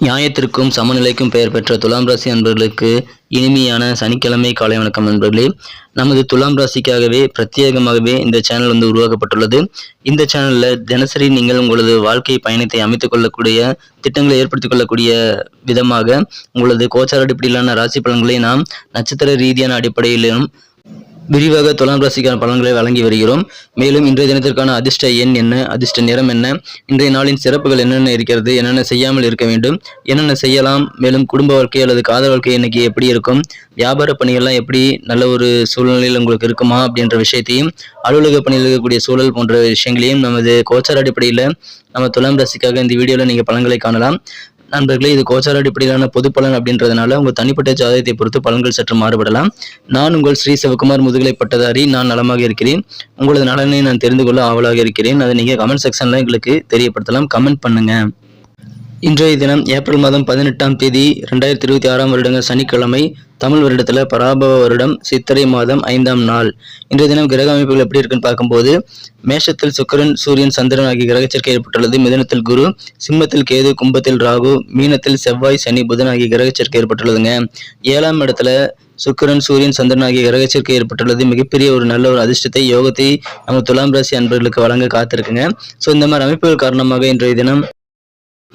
நியாயத்திற்கும் சமநிலைக்கும் பெயர் பெற்ற துலாம் ராசி அன்பர்களுக்கு இனிமையான சனிக்கிழமை காலை வணக்கம் நண்பர்களே. நமது துலாம் ராசிக்காகவே பிரத்யேகமாகவே இந்த சேனல் உருவாக்கப்பட்டுள்ளது. இந்த சேனல்ல தினசரி நீங்கள் உங்களது வாழ்க்கை பயணத்தை அமைத்துக் கொள்ளக்கூடிய திட்டங்களை ஏற்படுத்திக் கொள்ளக்கூடிய விதமாக உங்களது கோச்சார அடிப்படையிலான ராசி பலன்களை நாம் நட்சத்திர ரீதியான அடிப்படையிலும் விரிவாக துலாம் ராசிக்கான பலன்களை வழங்கி வருகிறோம். மேலும் இன்றைய தினத்திற்கான அதிர்ஷ்ட எண் என்ன, அதிர்ஷ்ட நிறம் என்ன, இன்றைய நாளின் சிறப்புகள் என்னென்ன இருக்கிறது, என்னென்ன செய்யாமல் இருக்க வேண்டும், என்னென்ன செய்யலாம், மேலும் குடும்ப வாழ்க்கை அல்லது காதல் வாழ்க்கை இன்னைக்கு எப்படி இருக்கும், வியாபார பணிகள்லாம் எப்படி நல்ல ஒரு சூழ்நிலையில் உங்களுக்கு இருக்குமா அப்படின்ற விஷயத்தையும், அலுவலக பணியில் இருக்கக்கூடிய சூழல் போன்ற விஷயங்களையும் நமது கோச்சார அடிப்படையில் நம்ம துலாம் ராசிக்காக இந்த வீடியோவில் நீங்கள் பலன்களை காணலாம். நண்பர்களே, இது கோச்சார அடிப்படையிலான பொது பலன் அப்படின்றதுனால உங்கள் தனிப்பட்ட ஜாதகத்தை பொறுத்து பலன்கள் சற்று மாறுபடலாம். நான் உங்கள் ஸ்ரீ சிவகுமார் முதுகலை பட்டதாரி. நான் நலமாக இருக்கிறேன். உங்களது நலனை நான் தெரிந்து கொள்ள ஆவலாக இருக்கிறேன். அதை நீங்கள் கமெண்ட் செக்ஷனில் எங்களுக்கு தெரியப்படுத்தலாம். கமெண்ட் பண்ணுங்க. இன்றைய தினம் ஏப்ரல் மாதம் 18ஆம் தேதி 2026ஆம் வருடங்க சனிக்கிழமை. தமிழ் வருடத்தில் பராபவ வருடம் சித்திரை மாதம் 5ஆம் நாள். இன்றைய தினம் கிரக அமைப்புகள் எப்படி இருக்குன்னு பார்க்கும்போது, மேஷத்தில் சுக்கிரன் சூரியன் சந்திரன் ஆகிய கிரகச்சேர்க்கை ஏற்பட்டுள்ளது. மிதுனத்தில் குரு, சிம்மத்தில் கேது, கும்பத்தில் ராகு, மீனத்தில் செவ்வாய் சனி புதன் ஆகிய கிரகச்சேர்க்கை ஏற்பட்டுள்ளதுங்க. 7ஆம் இடத்துல சுக்கிரன் சூரியன் சந்திரன் ஆகிய கிரகச்சேர்க்கை ஏற்பட்டுள்ளது. மிகப்பெரிய ஒரு நல்ல ஒரு அதிர்ஷ்டத்தை யோகத்தை நம்ம துலாம் ராசி அன்பர்களுக்கு வழங்க காத்திருக்குங்க. ஸோ இந்த மாதிரி அமைப்புகள் காரணமாக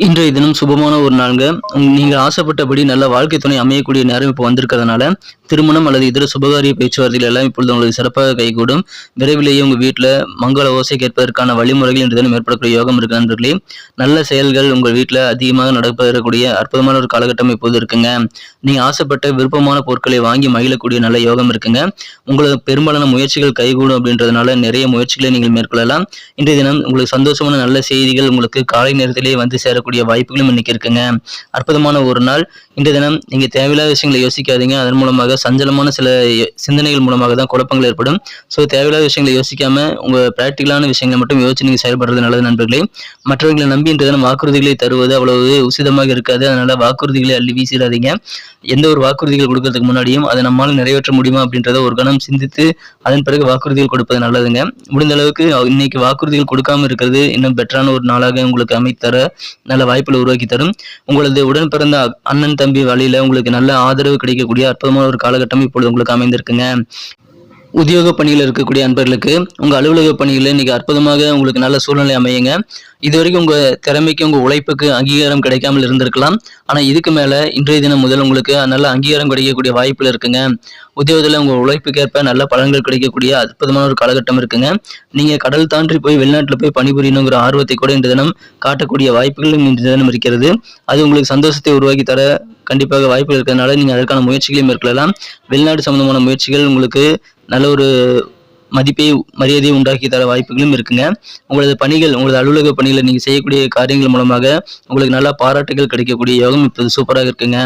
இன்றைய தினம் சுபமான ஒரு நாளுங்க. நீங்கள் ஆசைப்பட்டபடி நல்ல வாழ்க்கை துணை அமையக்கூடிய நேரம் இப்போ வந்திருக்கிறதுனால திருமணம் அல்லது இதர சுபகாரிய பேச்சுவார்த்தைகள் எல்லாம் இப்பொழுது உங்களுக்கு சிறப்பாக கைகூடும். விரைவிலேயே உங்கள் வீட்டில் மங்கள ஓசை கேட்பதற்கான வழிமுறைகள் இன்றைய தினம் ஏற்படக்கூடிய யோகம் இருக்கு நண்பர்களே. நல்ல செயல்கள் உங்கள் வீட்டில் அதிகமாக நடப்பதற்கக்கூடிய அற்புதமான ஒரு காலகட்டம் இப்போது இருக்குங்க. நீங்கள் ஆசைப்பட்ட விருப்பமான பொருட்களை வாங்கி மகிழக்கூடிய நல்ல யோகம் இருக்குங்க. உங்களது பெரும்பாலான முயற்சிகள் கைகூடும் அப்படின்றதுனால நிறைய முயற்சிகளை நீங்கள் மேற்கொள்ளலாம். இன்றைய தினம் உங்களுக்கு சந்தோஷமான நல்ல செய்திகள் உங்களுக்கு காலை நேரத்திலேயே வந்து சேரக்கூடிய வாய்ப்புகளும் இன்னைக்கு இருக்குங்க. அற்புதமான ஒரு நாள். இன்றைய தினம் நீங்க தேவையில்லாத விஷயங்களை யோசிக்காதீங்க. அதன் மூலமாக சஞ்சலமான சில சிந்தனைகள் மூலமாக தான் குழப்பங்கள் ஏற்படும். ஸோ தேவையில்லாத விஷயங்களை யோசிக்காம உங்க பிராக்டிகலான விஷயங்களை மட்டும் யோசிச்சு நீங்க செயல்படுறது நல்லது நண்பர்களே. மற்றவர்களை நம்பி இன்றைய தினம் வாக்குறுதிகளை தருவது அவ்வளவு உசிதமாக இருக்காது. அதனால வாக்குறுதிகளை அள்ளி வீசிடாதீங்க. எந்த ஒரு வாக்குறுதிகள் கொடுக்கறதுக்கு முன்னாடியும் அதை நம்மளால நிறைவேற்ற முடியுமா அப்படின்றத ஒரு கணம் சிந்தித்து அதன் பிறகு வாக்குறுதிகள் கொடுப்பது நல்லதுங்க. முடிந்த அளவுக்கு இன்னைக்கு வாக்குறுதிகள் கொடுக்காம இருக்கிறது இன்னும் பெட்டரான ஒரு நாளாக உங்களுக்கு அமைத்தர நல்ல வாய்ப்புகளை உருவாக்கி தரும். உங்களது உடன் பிறந்த அண்ணன் தம்பி வழியில உங்களுக்கு நல்ல ஆதரவு கிடைக்கக்கூடிய அற்புதமான ஒரு காலகட்டம் இப்பொழுது உங்களுக்கு அமைந்திருக்குங்க. உத்தியோக பணியில் இருக்கக்கூடிய அன்பர்களுக்கு உங்க அலுவலக பணிகளில் இன்னைக்கு அற்புதமாக உங்களுக்கு நல்ல சூழ்நிலை அமையுங்க. இதுவரைக்கும் உங்க திறமைக்கு உங்க உழைப்புக்கு அங்கீகாரம் கிடைக்காமல் இருந்திருக்கலாம். ஆனா இதுக்கு மேல இன்றைய தினம் முதல் உங்களுக்கு நல்ல அங்கீகாரம் கிடைக்கக்கூடிய வாய்ப்புகள் இருக்குங்க. உத்தியோகத்தில் உங்க உழைப்புக்கேற்ப நல்ல பலன்கள் கிடைக்கக்கூடிய அற்புதமான ஒரு காலகட்டம் இருக்குங்க. நீங்க கடல் தாண்டி போய் வெளிநாட்டுல போய் பணிபுரியணுங்கிற ஆர்வத்தை கூட இன்றைய தினம் காட்டக்கூடிய வாய்ப்புகளும் இன்றைய தினம் இருக்கிறது. அது உங்களுக்கு சந்தோஷத்தை உருவாக்கி தர கண்டிப்பாக வாய்ப்புகள் இருக்கிறதுனால நீங்க அதற்கான முயற்சிகளையும் மேற்கொள்ளலாம். வெளிநாடு சம்பந்தமான முயற்சிகள் உங்களுக்கு நல்ல ஒரு மதிப்பை மரியாதையை உண்டாக்கி தர வாய்ப்புகளும் இருக்குங்க. உங்களது பணிகள் உங்களது அலுவலக பணிகளை நீங்க செய்யக்கூடிய காரியங்கள் மூலமாக உங்களுக்கு நல்ல பாராட்டுகள் கிடைக்கக்கூடிய யோகம் இப்போது சூப்பராக இருக்குங்க.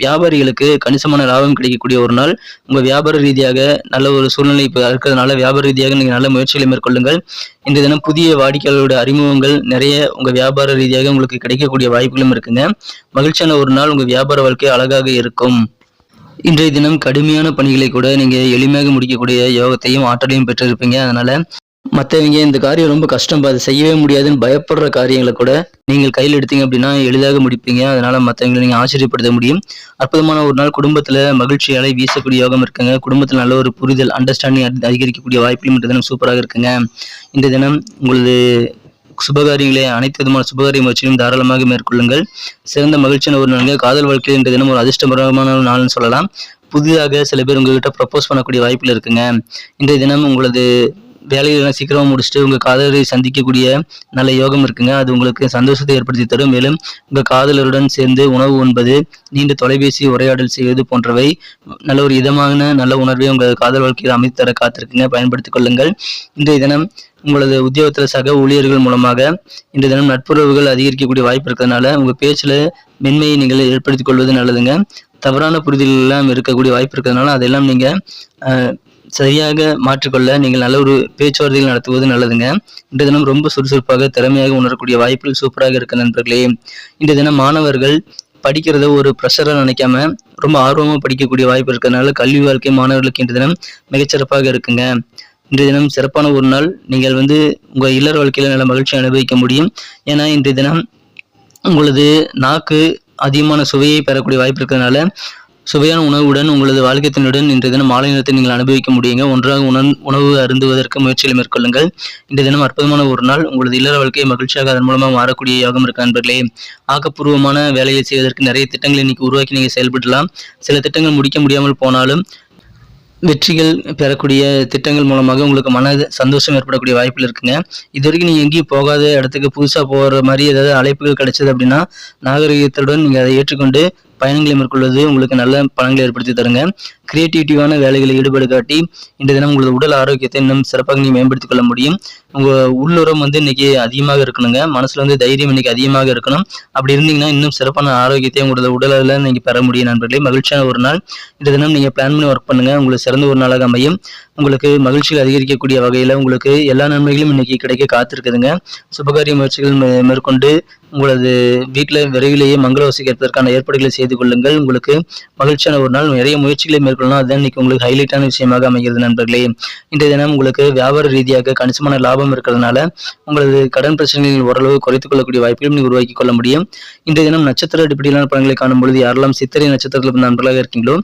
வியாபாரிகளுக்கு கணிசமான லாபம் கிடைக்கக்கூடிய ஒரு நாள். உங்க வியாபார ரீதியாக நல்ல ஒரு சூழ்நிலை இப்போ இருக்கிறதுனால வியாபார ரீதியாக நீங்க நல்ல முயற்சிகளை மேற்கொள்ளுங்கள். இந்த தினம் புதிய வாடிக்கையாளர்களுடைய அறிமுகங்கள் நிறைய உங்க வியாபார ரீதியாக உங்களுக்கு கிடைக்கக்கூடிய வாய்ப்புகளும் இருக்குங்க. மகிழ்ச்சியான ஒரு நாள். உங்க வியாபார வாழ்க்கை அழகாக இருக்கும். இன்றைய தினம் கடுமையான பணிகளை கூட நீங்க எளிமையாக முடிக்கக்கூடிய யோகத்தையும் ஆற்றலையும் பெற்றிருப்பீங்க. அதனால மற்றவங்க இந்த காரியம் ரொம்ப கஷ்டம், அது செய்யவே முடியாதுன்னு பயப்படுற காரியங்களை கூட நீங்கள் கையில் எடுத்தீங்க அப்படின்னா எளிதாக முடிப்பீங்க. அதனால மற்றவங்களை நீங்க ஆச்சரியப்படுத்த முடியும். அற்புதமான ஒரு நாள். குடும்பத்துல மகிழ்ச்சியாலை வீசக்கூடிய யோகம் இருக்குங்க. குடும்பத்தில் நல்ல ஒரு புரிதல் அண்டர்ஸ்டாண்டிங் அதிகரிக்கக்கூடிய வாய்ப்புகளும் இன்றைய தினம் சூப்பராக இருக்குங்க. இன்றைய தினம் உங்களது சுபகாரியங்களை அனைத்து விதமான சுபகாரிய முயற்சிகளையும் தாராளமாக மேற்கொள்ளுங்கள். சிறந்த மகிழ்ச்சியான ஒரு நாள். காதல் வாழ்க்கையில் இன்றைய தினம் ஒரு அதிர்ஷ்டகரமான ஒரு நாள்னு சொல்லலாம். புதிதாக சில பேர் உங்ககிட்ட ப்ரப்போஸ் பண்ணக்கூடிய வாய்ப்புகள் இருக்குங்க. இன்றைய தினம் உங்களது வேலைகளெல்லாம் சீக்கிரமாக முடிச்சுட்டு உங்கள் காதலரை சந்திக்கக்கூடிய நல்ல யோகம் இருக்குங்க. அது உங்களுக்கு சந்தோஷத்தை ஏற்படுத்தி தரும். மேலும் உங்கள் காதலருடன் சேர்ந்து உணவு உண்பது, நீண்ட தொலைபேசி உரையாடல் செய்வது போன்றவை நல்ல ஒரு இதமான நல்ல உணர்வை உங்கள் காதல் வாழ்க்கையில் அமைத்து தர காத்திருக்குங்க. பயன்படுத்திக் கொள்ளுங்கள். இன்றைய தினம் உங்களது உத்தியோகத்தில் சக ஊழியர்கள் மூலமாக இன்றைய தினம் நட்புறவுகள் அதிகரிக்கக்கூடிய வாய்ப்பு இருக்கிறதுனால உங்கள் பேச்சில் மென்மையை நீங்கள் ஏற்படுத்திக் கொள்வது நல்லதுங்க. தவறான புரிதல்கள் எல்லாம் இருக்கக்கூடிய வாய்ப்பு இருக்கிறதுனால அதெல்லாம் நீங்கள் சரியாக மாற்றிக்கொள்ள நீங்கள் நல்ல ஒரு பேச்சுவார்த்தைகள் நடத்துவது நல்லதுங்க. இன்றைய தினம் ரொம்ப சுறுசுறுப்பாக திறமையாக உணரக்கூடிய வாய்ப்புகள் சூப்பராக இருக்கு நண்பர்களே. இன்றைய தினம் மாணவர்கள் படிக்கிறத ஒரு ப்ரெஷராக நினைக்காம ரொம்ப ஆர்வமாக படிக்கக்கூடிய வாய்ப்பு இருக்கிறதுனால கல்வி வாழ்க்கை மாணவர்களுக்கு இன்றைய தினம் மிகச்சிறப்பாக இருக்குங்க. இன்றைய தினம் சிறப்பான ஒரு நாள். நீங்கள் உங்கள் இல்லற வாழ்க்கையில் நல்ல மகிழ்ச்சி அனுபவிக்க முடியும். ஏன்னா இன்றைய தினம் உங்களது நாக்கு அதிகமான சுவையை பெறக்கூடிய வாய்ப்பு இருக்கிறதுனால சுவையான உணவுடன் உங்களது வாழ்க்கை துணையுடன் இன்றைய தினம் மாலை நேரத்தை நீங்கள் அனுபவிக்க முடியுங்க. ஒன்றாக உணவு அருந்துவதற்கு முயற்சிகளை மேற்கொள்ளுங்கள். இன்றைய தினம் அற்புதமான ஒரு நாள். உங்களது இல்லற வாழ்க்கையை மகிழ்ச்சியாக அதன் மூலமாக மாறக்கூடிய யோகம் இருக்கு நண்பர்களே. ஆக்கப்பூர்வமான வேலையை செய்வதற்கு நிறைய திட்டங்களை இன்னைக்கு உருவாக்கி நீங்கள் செயல்படலாம். சில திட்டங்கள் முடிக்க முடியாமல் போனாலும் வெற்றிகள் பெறக்கூடிய திட்டங்கள் மூலமாக உங்களுக்கு மன சந்தோஷம் ஏற்படக்கூடிய வாய்ப்புகள் இருக்குங்க. இது வரைக்கும் நீங்கள் எங்கேயும் போகாத இடத்துக்கு புதுசாக போகிற மாதிரி ஏதாவது அழைப்புகள் கிடைச்சது அப்படின்னா நாகரிகத்துடன் நீங்கள் அதை ஏற்றுக்கொண்டு பயணங்களை மேற்கொள்வது உங்களுக்கு நல்ல பலன்களை ஏற்படுத்தி தருங்க. கிரியேட்டிவிட்டிவான வேலைகளில் ஈடுபாடு காட்டி இன்றைய தினம் உங்களது உடல் ஆரோக்கியத்தை இன்னும் சிறப்பாக நீங்கள் மேம்படுத்திக் கொள்ள முடியும். உங்கள் உள்ளுரம் இன்னைக்கு அதிகமாக இருக்கணுங்க. மனசுல தைரியம் இன்னைக்கு அதிகமாக இருக்கணும். அப்படி இருந்தீங்கன்னா இன்னும் சிறப்பான ஆரோக்கியத்தை உங்களோட உடலில் நீங்கள் பெற முடியும் நண்பர்களே. மகிழ்ச்சியான ஒரு நாள். இன்றைய தினம் நீங்கள் பிளான் பண்ணி ஒர்க் பண்ணுங்க. உங்களுக்கு சிறந்த ஒரு நாளாக அமையும். உங்களுக்கு மகிழ்ச்சியை அதிகரிக்கக்கூடிய வகையில் உங்களுக்கு எல்லா நன்மைகளும் இன்னைக்கு கிடைக்க காத்திருக்குதுங்க. சுபகாரிய முயற்சிகள் மேற்கொண்டு உங்களது வீட்டில் விரைவிலேயே மங்களவாசி கேட்பதற்கான ஏற்பாடுகளை செய்து கொள்ளுங்கள். உங்களுக்கு மகிழ்ச்சியான ஒரு நாள். நிறைய முயற்சிகளை மேற்கொள்ளலாம். அதுதான் இன்னைக்கு உங்களுக்கு ஹைலைட்டான விஷயமாக அமைகிறது நண்பர்களே. இன்றைய தினம் உங்களுக்கு வியாபார ரீதியாக கணிசமான லாபம் இருக்கிறதுனால உங்களது கடன் பிரச்சனைகள் ஓரளவு குறைத்துக் கொள்ளக்கூடிய வாய்ப்புகளும் நீங்கள் உருவாக்கி கொள்ள முடியும். இன்றைய தினம் நட்சத்திர அடிப்படையிலான பலன்களை காணும் பொழுது யாரெல்லாம் சித்திரை நட்சத்திரத்தில் நண்பர்களாக இருக்கீங்களோ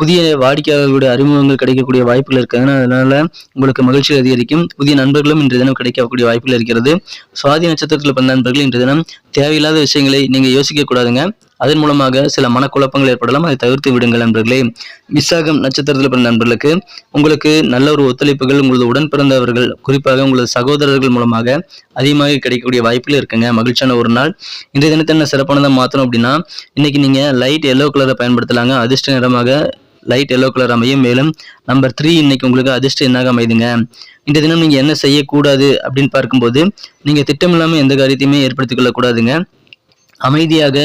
புதிய வாடிக்கையாளர்களுடைய அறிமுகங்கள் கிடைக்கக்கூடிய வாய்ப்புகள் இருக்குதுன்னா அதனால உங்களுக்கு மகிழ்ச்சி அதிகரிக்கும். புதிய நண்பர்களும் இன்றைய தினம் கிடைக்கக்கூடிய வாய்ப்புகள் இருக்கிறது. சுவாதி நட்சத்திரத்தில் பிறந்த நண்பர்கள் இன்றைய தினம் தேவையில்லாத விஷயங்களை நீங்கள் யோசிக்க கூடாதுங்க. அதன் மூலமாக சில மனக்குழப்பங்கள் ஏற்படலாம். அதை தவிர்த்து விடுங்கள் நண்பர்களே. விசாகம் நட்சத்திரத்தில் பிறந்த நண்பர்களுக்கு உங்களுக்கு நல்ல ஒரு ஒத்துழைப்புகள் உங்களது உடன் பிறந்தவர்கள் குறிப்பாக உங்களது சகோதரர்கள் மூலமாக அதிகமாக கிடைக்கக்கூடிய வாய்ப்புகள் இருக்குங்க. மகிழ்ச்சியான ஒரு நாள். இன்றைய தினத்தை என்ன சிறப்பானதாக மாற்றணும் அப்படின்னா இன்னைக்கு நீங்க லைட் எல்லோ கலரை பயன்படுத்தலாங்க. அதிர்ஷ்ட நிறமாக லைட் எல்லோ கலர் அமையும். மேலும் நம்பர் 3 இன்னைக்கு உங்களுக்கு அதிர்ஷ்ட எண்ணாக அமைதுங்க. இந்த தினம் நீங்க என்ன செய்யக்கூடாது அப்படின்னு பார்க்கும்போது நீங்க திட்டமில்லாமல் எந்த காரியத்தையுமே ஏற்படுத்திக் கொள்ளக்கூடாதுங்க. அமைதியாக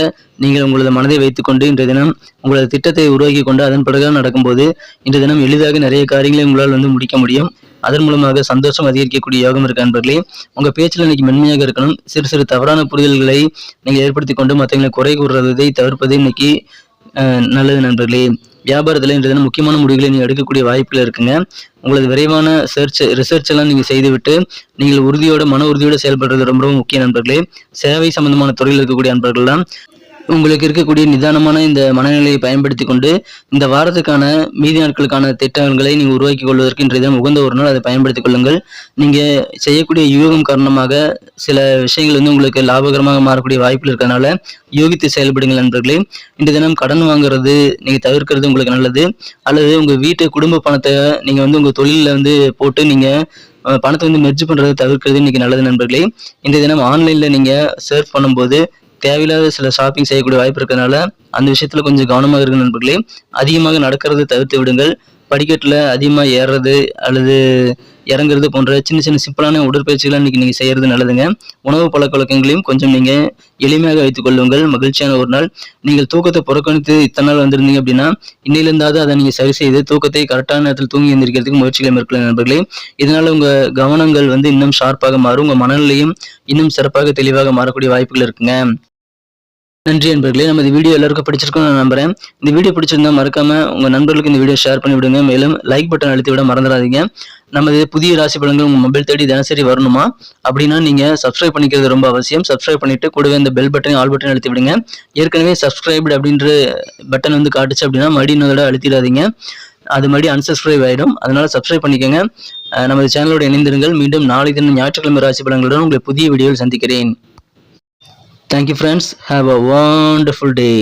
நீங்கள் உங்களது மனதை வைத்துக்கொண்டு இன்றைய தினம் உங்களது திட்டத்தை உருவாக்கி கொண்டு அதன் பிரகாரம் நடக்கும்போது இன்றைய தினம் எளிதாக நிறைய காரியங்களை உங்களால் முடிக்க முடியும். அதன் மூலமாக சந்தோஷம் அதிகரிக்கக்கூடிய யோகம் இருக்கு நண்பர்களே. உங்க பேச்சில் இன்னைக்கு மென்மையாக இருக்கணும். சிறு சிறு தவறான புரிதல்களை நீங்கள் ஏற்படுத்தி கொண்டு மற்றவங்களை குறை கூறுவதை தவிர்ப்பது இன்னைக்கு நல்லது நண்பர்களே. வியாபாரத்தில் இன்றைய தினம் முக்கியமான முடிவுகளை நீங்கள் எடுக்கக்கூடிய வாய்ப்புகள் இருக்குங்க. உங்களது விரைவான ரிசர்ச் எல்லாம் நீங்கள் செய்துவிட்டு நீங்கள் மன உறுதியோடு செயல்படுறது ரொம்ப ரொம்ப முக்கிய நண்பர்களே. சேவை சம்பந்தமான துறையில் இருக்கக்கூடிய நண்பர்கள்லாம் உங்களுக்கு இருக்கக்கூடிய நிதானமான இந்த மனநிலையை பயன்படுத்தி கொண்டு இந்த வாரத்துக்கான மீதி நாட்களுக்கான திட்டங்களை நீங்கள் உருவாக்கி கொள்வதற்கு இன்றைய தினம் உகந்த ஒரு நாள் அதை பயன்படுத்திக் கொள்ளுங்கள். நீங்கள் செய்யக்கூடிய யூகம் காரணமாக சில விஷயங்கள் உங்களுக்கு லாபகரமாக மாறக்கூடிய வாய்ப்புகள் இருக்கிறதுனால யோகித்து செயல்படுங்கள் நண்பர்களே. இன்றைய தினம் கடன் வாங்குறது நீங்கள் தவிர்க்கிறது உங்களுக்கு நல்லது. அல்லது உங்கள் வீட்டு குடும்ப பணத்தை நீங்கள் உங்கள் தொழிலில் போட்டு நீங்கள் பணத்தை மெர்ஜ் பண்ணுறதை தவிர்க்கிறது இன்னைக்கு நல்லது நண்பர்களே. இன்றைய தினம் ஆன்லைனில் நீங்கள் சர்ச் பண்ணும்போது தேவையில்லாத சில ஷாப்பிங் செய்யக்கூடிய வாய்ப்பு இருக்கிறதுனால அந்த விஷயத்துல கொஞ்சம் கவனமாக இருக்கு நண்பர்களே. அதிகமாக நடக்கிறத தவிர்த்து விடுங்கள். படிக்கட்டில் அதிகமாக ஏறுறது அல்லது இறங்குறது போன்ற சின்ன சின்ன சிம்பிளான உடற்பயிற்சிகளை இன்னைக்கு நீங்கள் செய்யறது நல்லதுங்க. உணவு பழக்க வழக்கங்களையும் கொஞ்சம் நீங்கள் எளிமையாக வைத்துக் கொள்ளுங்கள். மகிழ்ச்சியான ஒரு நாள். நீங்கள் தூக்கத்தை புறக்கணித்து இத்தனை நாள் வந்திருந்தீங்க அப்படின்னா இன்னிலிருந்தாவது அதை நீங்கள் சரி செய்து தூக்கத்தை கரெக்டான நேரத்தில் தூங்கி எந்திரிக்கிறதுக்கு முயற்சிகளை மேற்கொள்ள நண்பர்களே. இதனால உங்கள் கவனங்கள் இன்னும் ஷார்ப்பாக மாறும். உங்கள் மனநிலையும் இன்னும் சிறப்பாக தெளிவாக மாறக்கூடிய வாய்ப்புகள் இருக்குங்க. நன்றி நண்பர்களே. நம்ம இந்த வீடியோ எல்லாருக்கும் பிடிச்சிருக்கும்னு நான் நம்புறேன். இந்த வீடியோ பிடிச்சிருந்தா மறக்காம உங்க நண்பர்களுக்கு இந்த வீடியோ ஷேர் பண்ணி விடுங்க. மேலும் லைக் பட்டன் அழுத்தி விட மறந்துடாதீங்க. நமது புதிய ராசி பலன்கள் உங்க மொபைல் தேடி தினசரி வரணுமா அப்படின்னா நீங்க சப்ஸ்கிரைப் பண்ணிக்கிறது ரொம்ப அவசியம். சப்ஸ்கிரைப் பண்ணிட்டு கூடவே இந்த பெல் பட்டன் ஆல் பட்டன் அழுத்தி விடுங்க. ஏற்கனவே சப்ஸ்கிரைப்டு அப்படின்ற பட்டன் காட்டுச்சு அப்படின்னா மறுபடியும் இன்னொரு அழுத்திடாதீங்க. அது மறுபடியும் அன்சப்ஸ்கிரைப் ஆயிடும். அதனால சப்ஸ்கிரைப் பண்ணிக்கோங்க. நமது சேனலோட இணைந்திருங்கள். மீண்டும் நாளை தினம் ஞாயிற்றுக்கிழமை ராசி பலன்களுடன் உங்களை புதிய வீடியோவில் சந்திக்கிறேன். Thank you friends. Have a wonderful day.